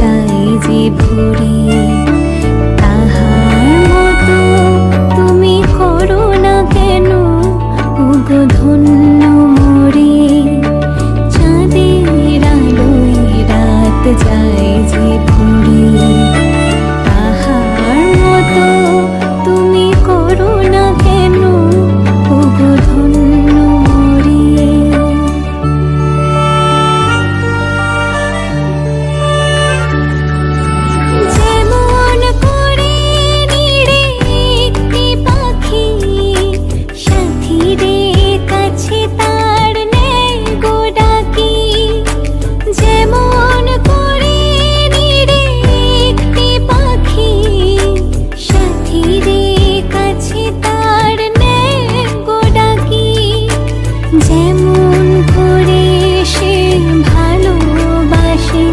যায় যে ভরে, তাহার মতো তুমি করো না কেন ওগো ধন্য মোরে। চাঁদের আলোয় রাত যায় যে ভরে, তাহার মতো তুমি করো না কেন ওগো ধন্য মোরে। যেমন করে নিড়ে একটি পাখি সাথীদের কাছে তার নেয় গো ডাকি, যেমন করে নিড়ে একটি পাখি সাথীদের কাছে তার নেয় গো ডাকি, যেমন করে সে ভালোবাসে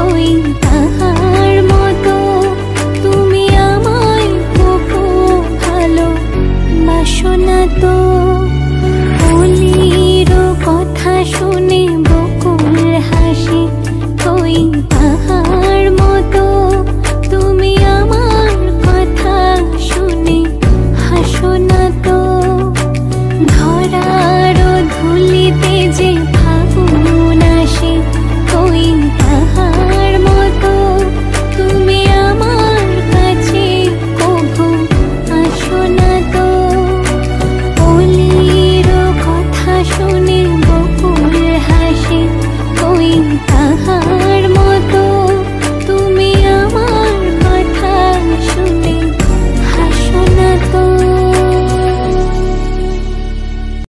ওই তাহার মতো তুমি আমায় খুব ভালোবাসো না তো। কলির কথা শুনে বকুল হাসে ওই তাহার